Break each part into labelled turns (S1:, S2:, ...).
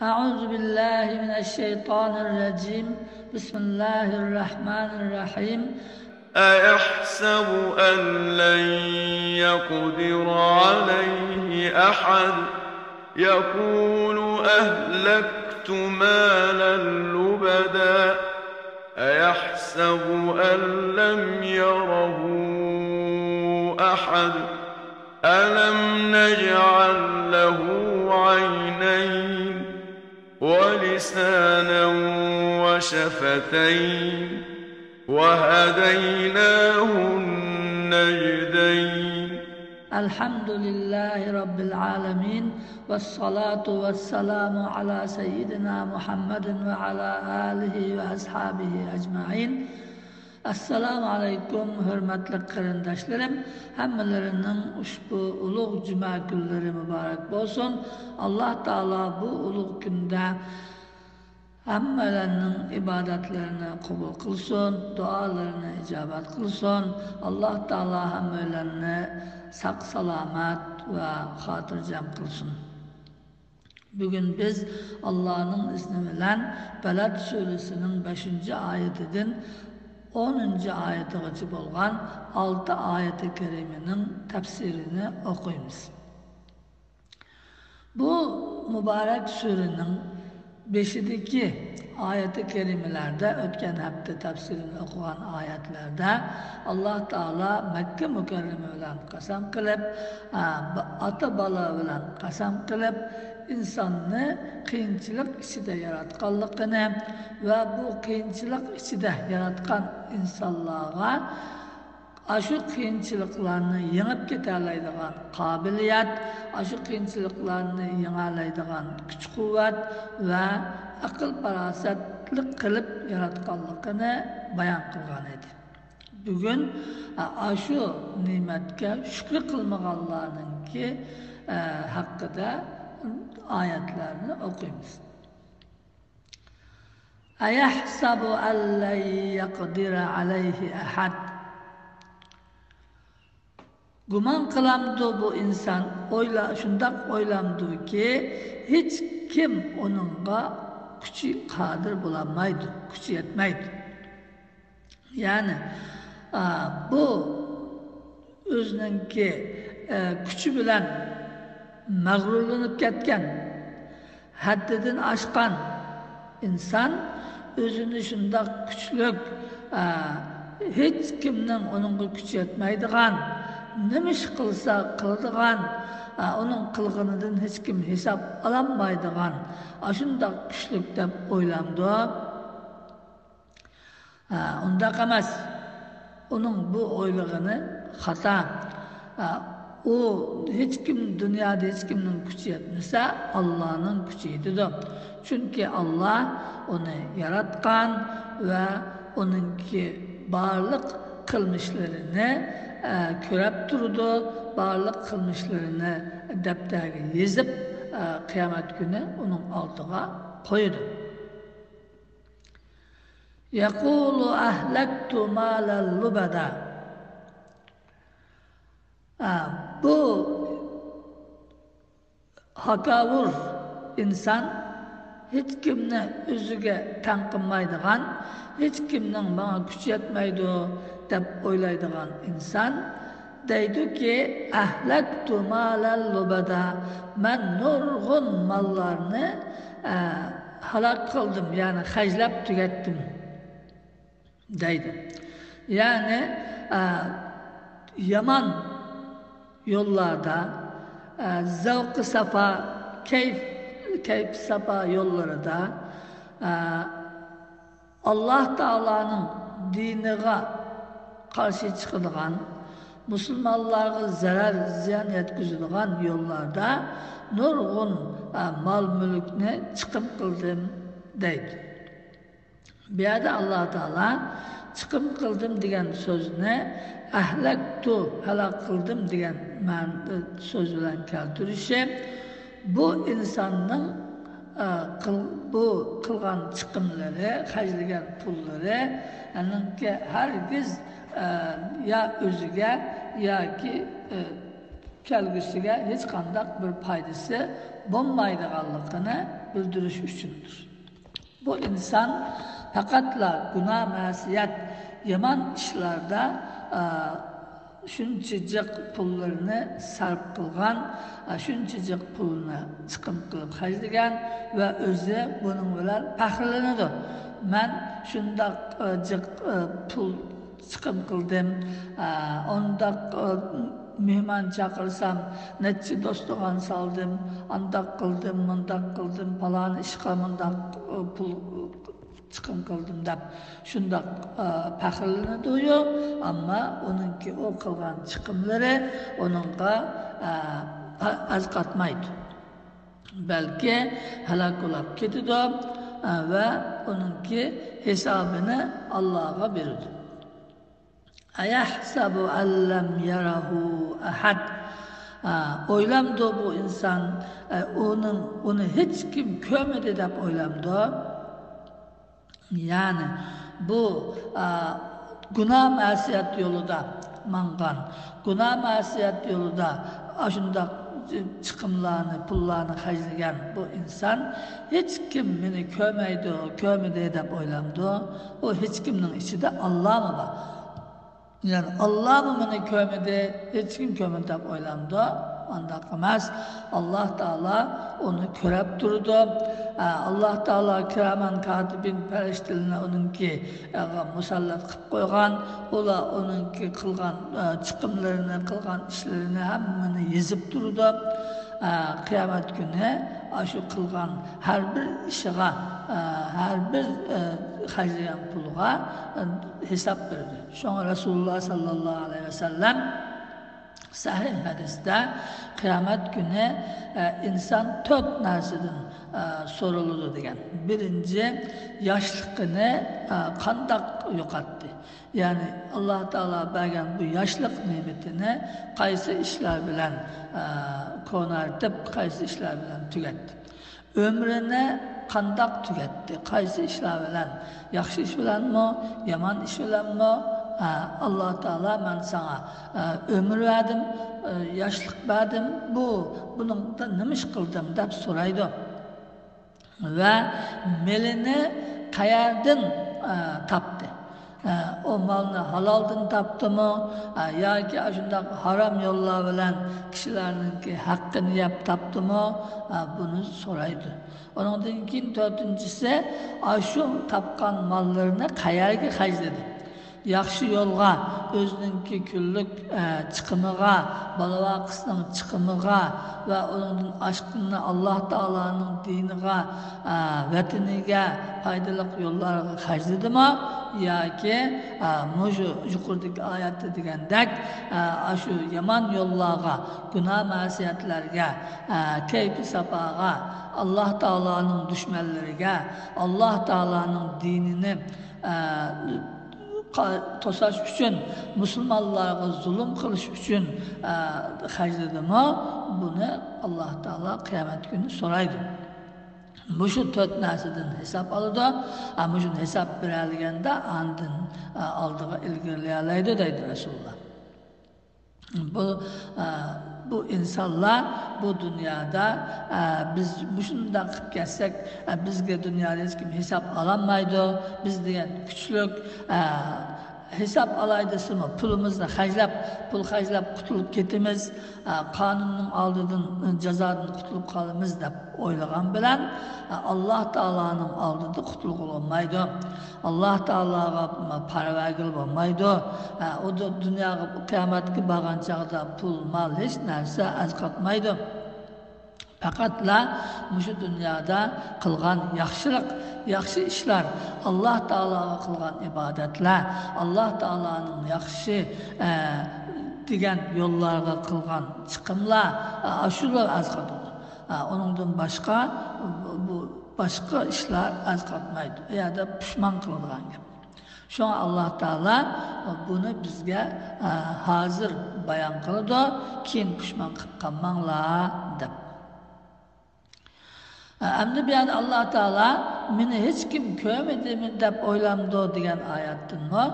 S1: أعوذ بالله من الشيطان الرجيم بسم الله الرحمن الرحيم
S2: أيحسب أن لن يقدر عليه أحد يقول أهلكت مالا لبدا أيحسب أن لم يره أحد ألم نجعل له عينين ولسانا وشفتين وهديناه النجدين.
S1: الحمد لله رب العالمين والصلاة والسلام على سيدنا محمد وعلى آله وأصحابه أجمعين. Assalamu alaikum hürmetli qarindoshlarım. Hammalarining ushbu ulug' juma kunlari muborak bo'lsin. Alloh taolo bu ulug' kunda hammalarning ibodatlarini qabul qilsin, duolarini ijobat qilsin. Alloh taolo hammalarni sog' salomat va xotirjam qilsin. Bugün biz Allah'ın izni bilan Balad suresining 5-oyatidan 10 oyatigacha bo'lgan 6 oyati karimaning tafsirini o'qiymiz. Bu mübarek surenin 5'deki ayet-i kerimelerde ötken hafta tefsirini okuyan ayetlerde Allah Teala Mekke mükerreme bilen kasam kılıp ata bala bilen kasam kılıp insanını kıyınçılık içinde yaratkanlıkını ve bu kıyınçılık içinde yaratkan insanlığa aşı kıyınçılıklarını yengip keterleydiğen kabiliyet, aşı kıyınçılıklarını yengeleydiğen güç kuvvet ve akıl parasetlik kılıp yaratkanlıkını bayan kılgan edi. Bugün aşı nimetke şükrü kılmağanlarının ki hakkında ayetlerini okuyunuz. Ayahsabu an la yaqdira alayhi ahad. Guman kılamdı bu insan, şundak oylamdı ki hiç kim onunla gücü kadir bulamaydı, gücü yetmeydi. Yani bu özününki gücü bilen mağrurlanıp ketken, haddedin aşkan insan özünü şundak güçlük, hiç kimden onunla gücü yetmeydiğen, nemiş kılsa kıldıgan, onun kılgınından hiç kim hesap alamaydıgan, aşında güçlük dep oylandı. Onda kalmaz. Onun bu oylığını hata. O hiç kim dünyada hiç kimden gücü yetmese Allah'ın gücüydü. Çünkü Allah onu yaratkan ve onunki varlık kılmışlarını körep durdu, varlık kılmışlarını defterge yazıp kıyamet günü onun altına koydu. Yekulu ahlektu mâlel lubeda. Bu hakavur insan hiç kimne özüge tanqınmaydıgan, hiç kimden bana güç yetmeydi dep oylaydıgan insan deydi ki ahlektu mâlel lubeda, ben nurgun mallarını halak kıldım, yani haclap tükettim deydi. Yani yaman yollarda zevk-ı safa, keyf safa yolları da Allah Teala'nın dinine karşı çıkılan, Müslümanlara zarar ziyan etkizilgan yollarda nurgun mal mülküne çıkım kıldım deydi. Bir yerde Allah Teala çıkım kıldım diyen sözüne ahlektu helak kıldım diyen söz bilen keltirişi bu insanın bu kılgan çıkımları, hacligen pulları yani ki herkes ya özüge ya ki kelgüsiga hech qanday bir foydasi bo'lmaydiganligini bildirish uchundir. Bu inson faqatla gunoh, ma'siyat, yomon ishlarda shunchalik pullarni sarf qilgan, shunchalik pulni chiqim qilib xarjlagan va o'zi buning bilan faxrlanadi. Men shundoq pul chiqim qildim, undaq mehmon chaqirsam necha do'stixon soldim, undaq qildim, mundaq qildim, falon ishga mundaq pul chiqim qildim deb shundoq faxrlanadi-yu, ammo uningki o qilgan chiqimlari uningga azqatmaydi. Balki halok bo'lib ketadi va uningki hisobini Allohga beradi. Ayahsabu an lam yarahu ahad. O'ylamdi bu inson, uni hech kim ko'rmadi deb o'ylamdi. Yani bu günah ma'siyat yo'lida mangan, günah ma'siyat yo'lida shundoq chiqimlarni, pullarni xarjlagan bu inson hech kim meni ko'rmaydi deb o'ylamdi. O hech kimning ichida Allohmi bor. Yani Allohmi meni ko'rmaydi, hech kim ko'rmaydi deb o'ylamdi. Undaq emas. Alloh taolo uni ko'rib turdi. Alloh taolo kiraman katibin farishtalarni uningki musallat qilib qo'ygan. Ular uningki qilgan chiqimlarini, qilgan ishlarini hammani yozib turdi. Qiyomat kuni shu qilgan har bir ishiga, har bir xarjlagan pulga hisob berdi. Shunga Rasululloh sallallohu alayhi vasallam sahih hadisda qiyomat kuni inson 4 narsadan so'raladi degan. Birinchi, yoshligini qandoq yo'qotdi. Ya'ni Alloh taolo bergan bu yoshlik ne'matini qaysi ishlar bilan ko'nartib, qaysi ishlar bilan tugatdi. Ömrünü qandoq tugatdi, qaysi ishlar bilan, yaxshi ish bilanmi, yomon ish bilanmi? Alloh taolo men sana ömür verdim, yoshlik berdim, buningda nima ish qildim deb so'raydi. Va melini qayerdan topdi? O malni haloldan topdimi yoki shundoq harom yo'llar bilan kishilarning haqqini yeb topdimi? Buni so'raydi. Ondan keyin 4-inchisi, shu topgan mollarini qayerga xarjladi? Yaxshi yo'lga, o'zininki kunlik chiqimiga, bolavaqisining chiqimiga va uning aşkını Alloh taolaning diniga, vataniga, foydali yo'llarga xarjladimi? Yoki mushu yuqoridagi oyatda degandek shu yomon yo'llarga, gunoh ma'siyatlarga, kayfi safaga, Alloh taolaning dushmanlariga, Alloh taolaning dinini to'sash uchun, musulmonlarga zulm qilish uchun xarjladimi? Buni Alloh taolo qiyomat kuni so'raydi. Bu shu 4 narsadan hisob oladi. Ammo shuni hisob beralganda andin oldiga ilgarilaydi deydi Rasululloh. Bu insonlar bu dunyoda biz shunday qilib kelsak, bizga dunyoda hech kim hisob ololmaydi. Biz degan kuchlik hisob olaydisimi, pulimizni pul xarjlab qutulib ketimiz, qonunning oldidan, jazodan qutulib qolamiz deb o'ylagan bilan Alloh taolaning oldida qutulib olmaydi. Alloh taologa parvargil bo'lmaydi. O dunyoga qiyomatga borgan chaqda pul, mal hech narsa azqatmaydi. Faqatla mushu dunyoda qilgan yaxshi ishlar, Alloh taologa qilgan ibodatlar, Alloh taolaning yaxshi degan yo'llarga qilgan chiqimlar, shular azqatadi. Uningdan boshqa ishlar azqatmaydi. U yerda pushmon qiladigan gap. Shunga Alloh taolo buni bizga hozir bayon qiladi, keyin pushmon qilib qolmanglar deb. Endi bu yerda Alloh taolo meni hech kim ko'rmadimi deb o'ylamdi degan oyatdanmi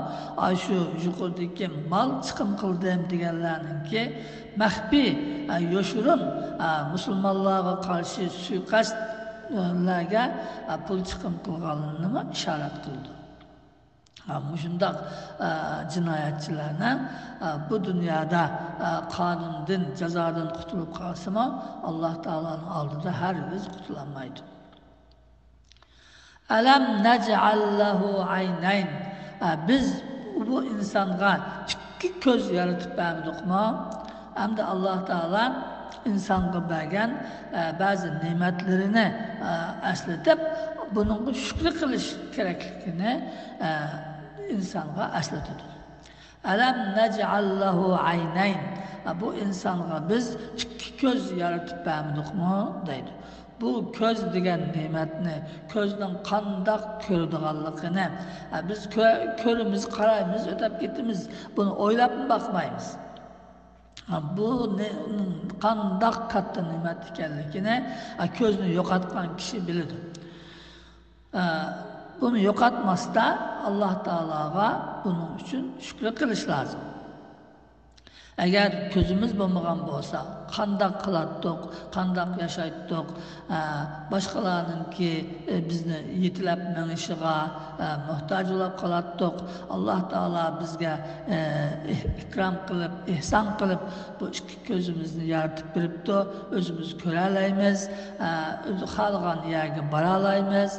S1: shu yuqoridagi mol chiqim qildim deganlarninki maxfiy yoshirin musulmonlarga qarshi suiqasdlarga pul chiqim qilganligini ishorat qildi. Shundoq jinoyatchilarni bu dunyoda qonundan, jazodan qutulib qolsa-mu, Alloh taoloning oldida hargiz qutulolmaydi. Alam naj'al lahu aynayn. Biz bu insonga ikki ko'z yaratib bermadikmi? Hamda Alloh taolo insonga bergan ba'zi ne'matlarini eslatib, buningga shukr qilish kerakligini insonga eslatadi. Alam naj'al lahu aynayn. Bu insonga biz ikki ko'z yaratib bermadikmi deydi. Bu ko'z degan ne'matni, ko'zning qandoq ko'radiganligini biz ko'rimiz, qaraymiz, o'tib ketamiz. Buni o'ylab boqmaymiz. Bu qandoq katta ne'mat ekanligini ko'zni yo'qotgan kishi biladi. Bunu yo'qotmasda Alloh taologa buning uchun shukr qilish lozim. Agar ko'zimiz bo'lmagan bo'lsa, qandoq qilardik, qandoq yashaydik, boshqalarninki bizni yetilab menishiga muhtoj bo'lib qolardik. Alloh taolo bizga ikrom qilib, ihson qilib bu ikki ko'zimizni yaratib beribdi. O'zimiz ko'ra olamiz, xohlagan yerga bora olamiz.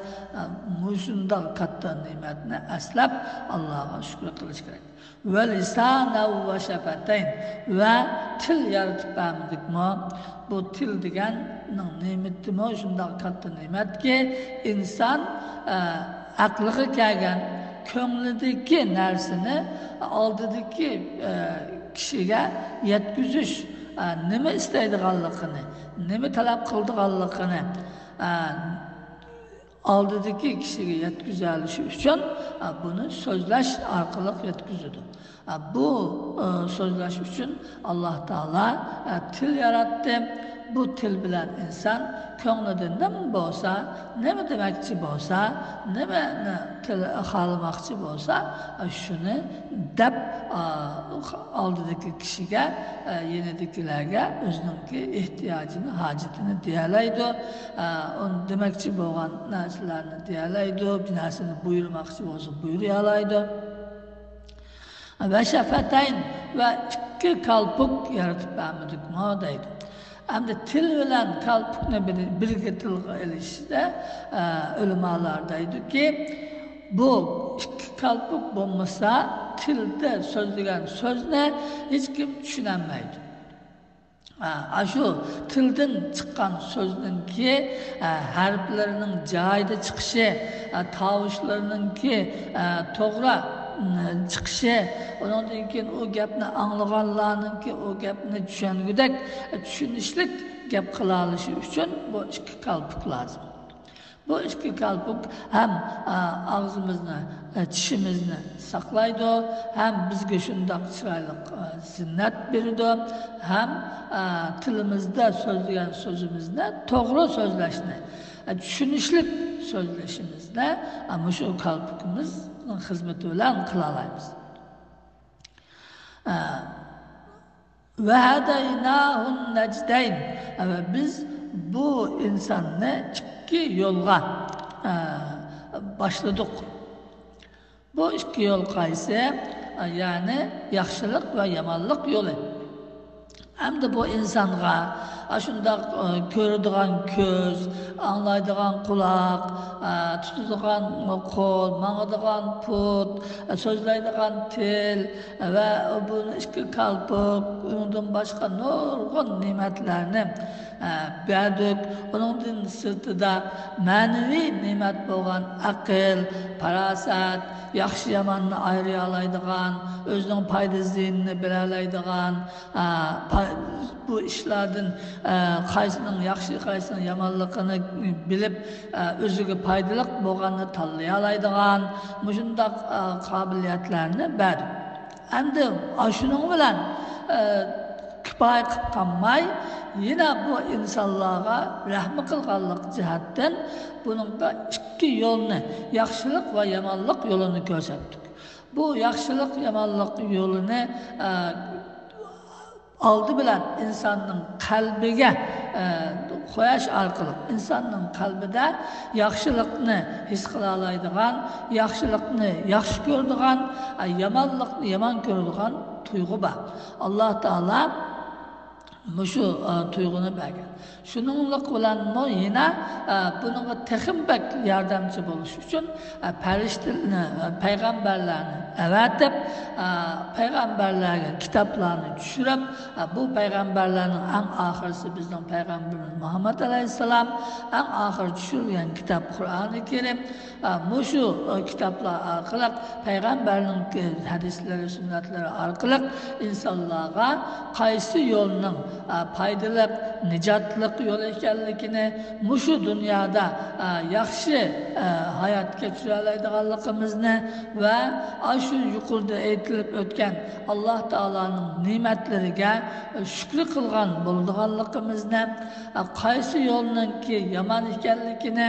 S1: Shundoq katta ne'matni aslab Allohga shukr qilish kerak. Ve lisana ve şafatayn ve til yaratib bermadikmi? Bu til degan ne'matmi? Shundoq katta ne'matki, inson aqliga kelgan, ko'nglidagi narsani oldidagi kishiga yetkazish, nima istaydiganligini, nima talab qildiganligini oldidagi kishiga yetkazilishi uchun buni so'zlash orqali yetkazadi. Bu so'zlash uchun Alloh taolo til yaratdi. Bu til bilan inson ko'nglida nima bo'lsa, nima demoqchi bo'lsa, nimani xohlamoqchi bo'lsa, shuni deb oldidagi kishiga, yenidagilarga o'zining ehtiyojini, hojatini deyalaydi. Uni demoqchi bo'lgan narsalarni deyalaydi, bir narsani buyurmoqchi bo'lsa buyura oladi. Ve şafatayn ve ikki kalpuk yaratib bermadikmi deydi. Hamda til bilan kalpukni birga tilga ilishda ulamolar deydiki, bu ikki kalpuk bo'lmasa tilda so'zlagan so'zni hech kim tushunolmaydi. Shu tildan chiqqan so'zningki harflarining joyida chiqishi, tovushlarningki to'g'ri chiqishi, undan keyin u gapni anglaganlarninki o gapni tushungudek tushunishlik gap qila olishi uchun bu ikki kalpuk lozim. Bu ikki kalpuk ham og'zimizni, tishimizni saqlaydi, ham bizga shundoq chiroyli zinnat beradi, ham tilimizda so'zlagan so'zimizni to'g'ri so'zlashni, tushunishlik so'zlashimizda shu kalpukimiz xizmati bilan qila olamiz. Ve hadaynahun najdayn. Biz bu insonni ikki yo'lga boshladik. Bu ikki yo'l qaysi? Ya'ni yaxshilik va yomonlik yo'li. Hamda bu insonga shundoq ko'radigan ko'z, anglaydigan quloq, tutadigan qo'l, mangadigan put, so'zlaydigan til va bu ikki kalpuk, undan boshqa nurg'un ne'matlarni berdik. Undan sirtida ma'naviy ne'mat bo'lgan aql, farosat, yaxshi yomonni ayriya oladigan, o'zining foyda ziynini bila oladigan, bu ishlardan qaysining yaxshi, qaysining yomonligini bilib, o'ziga foydali bo'lganini tanlay oladigan, shundoq qobiliyatlarni berdi. Endi shuning bilan bayqib qolmay, yine bu insanlara rahmi qilganlik jihatdan buningga ikki yo'lni, yaxshilik va yomonlik yo'lini ko'rsatdik. Bu yaxshilik, yomonlik yo'lini aldı bilen insanın kalbiga qo'yish orqali insonning qalbida yaxshilikni his qila oladigan, yaxshilikni yaxshi ko'radigan, yomonlikni yomon ko'radigan tuyg'u bor. Alloh taolo mushu tuyg'uni bergan. Shuninglik bilan yine bununla texmbek yardımcı bo'lish uchun farishtalarni, payg'ambarlarni avatib, payg'ambarlarga kitoblarni tushirib, bu payg'ambarlarning eng oxirisi bizning payg'ambarimiz Muhammad alayhissalom, eng oxir tushirilgan kitob Qur'oni Karim. Mushu kitoblar orqali payg'ambarning hadislari, sunnatlari orqali insonlarga qaysi yo'lning foydali, nijotlik yo'l ekanligini, mushu dunyoda yaxshi hayot kechira oladiganligimizni va shu yuqorida aytilib o'tgan Alloh taolaning ne'matlariga shukr qilgan bo'lganligimizni, qaysi yo'lninki yomon ekanligini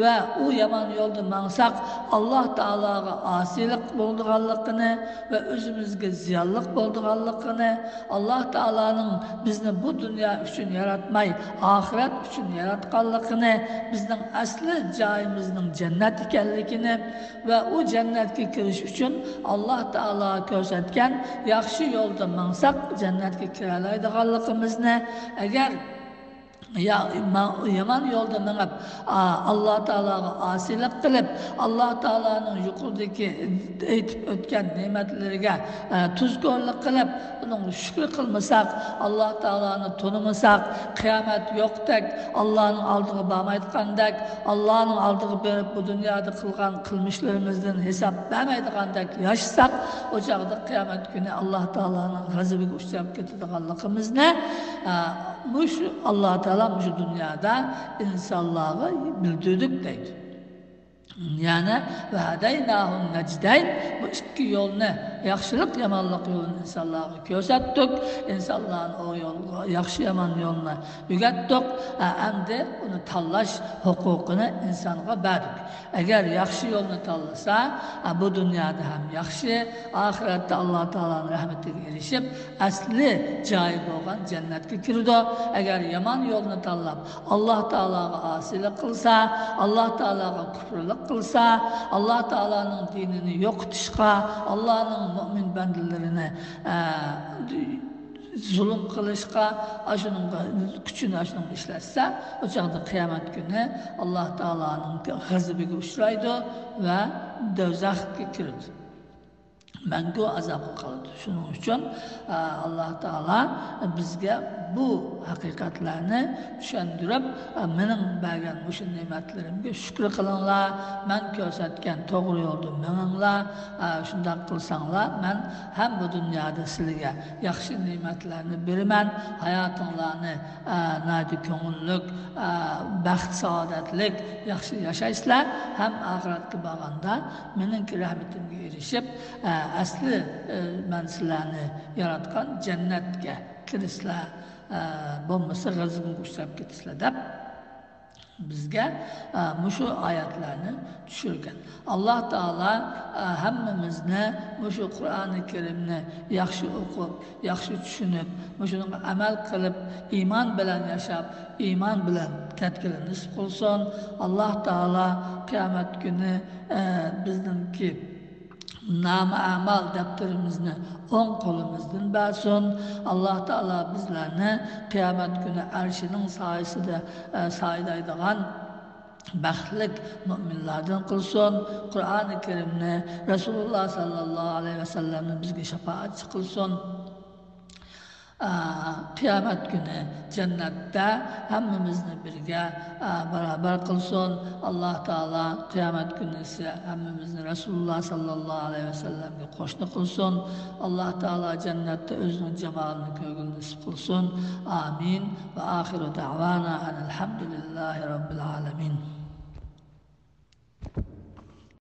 S1: va u yomon yo'lda mansaq Alloh taolaga osiylik bo'lganligini va o'zimizga ziyonlik bo'lganligini, Alloh taolaning bizni bu dunyo uchun yaratmay, oxirat uchun yaratganligini, bizning asli joyimizning jannat ekanligini va u jannatga kirish uchun Alloh taolo ko'rsatgan yaxshi yo'lda mansaq jannatga kira oladiganligimizni, agar yomon yo'lda minib Alloh taologa osiylik qilib, Alloh taoloning yuqoridagi aytib o'tgan ne'matlariga tuzkorlik qilib, uning shukr qilmasak, Alloh taoloni tonimasak, qiyomat yo'qdek, Allohning oldiga bormayotgandek, Allohning oldiga berib bu dunyoda qilgan qilmishlarimizdan hisob bermaydigandek yashasak, o chog'da qiyomat kuni Alloh taoloning g'azabiga uchrab ketadiganligimizni mushu Alloh taolo şu dünyada insanlığa bildirdik deydi. Yani ve hadaynahun necdayn, bu iki yolunu, yaxshilik yomonlik yo'lini insonlarga ko'rsatdik. İnsanların o yol, yaxshi yomon yo'lini o'rgatdik. Endi uni tanlash huquqini insonga berdik. Agar yaxshi yo'lni tanlasa, bu dunyoda ham yaxshi, oxiratda Alloh taolaning rahmatiga erishib, asli joyi bo'lgan jannatga kirdi. Agar yomon yo'lni tanlab, Alloh taolaga osiylik qilsa, Alloh taolaga kufrlik qilsa, Alloh taolaning dinini yo'qotishga, Allohning mu'min bandalarini zulm qilishga, shuning kuchini shuning ishlatsa, o chog'da qiyomat kuni Alloh taolaning g'azabiga uchraydi va do'zaxga kiradi. Mangu azobga qoladi. Shuning uchun Alloh taolo bizga bu haqiqatlarni tushuntirib, mening bergan o'sha ne'matlarimga shukr qilinglar, men ko'rsatgan to'g'ri yo'lda meninglar, shunday qilsanglar, men ham bu dunyoda sizlarga yaxshi ne'matlarni beraman, hayotinglarni nadi ko'ngillik, baxt, saodatlik yaxshi yashaysizlar, ham oxiratga borganda mening rahmatimga erishib, asli men sizlarni yaratgan jannatga kirishlar, bo'lmasa g'azabga uchrab ketisizlar deb bizga mushu oyatlarni tushirgan. Alloh taolo hammamizni mushu Qur'oni Karimni yaxshi o'qib, yaxshi tushunib, mushuga amal qilib, iymon bilan yashab, iymon bilan tadbir nisb qilsin. Alloh taolo qiyomat kuni bizningki nama amal daftarimizni o'ng qo'limizdan bersin. Alloh taolo bizlarni qiyomat kuni arshining soyasida soylaydigan baxtlik mu'minlardan qilsin. Qur'oni Karimni Rasululloh sallallohu alayhi vasallamni bizga shafoatchi qilsin. Qiyomat kuni jannatda hammamizni birga barabar qilsin. Alloh taolo qiyomat kuni esa hammamizni Rasululloh sallallohu alayhi vasallamga qo'shni qilsin. Alloh taolo jannatda o'zining jamolini ko'rgil nasib qilsin. Amin. Va oxiru da'vana alhamdulillahi robbil alamin.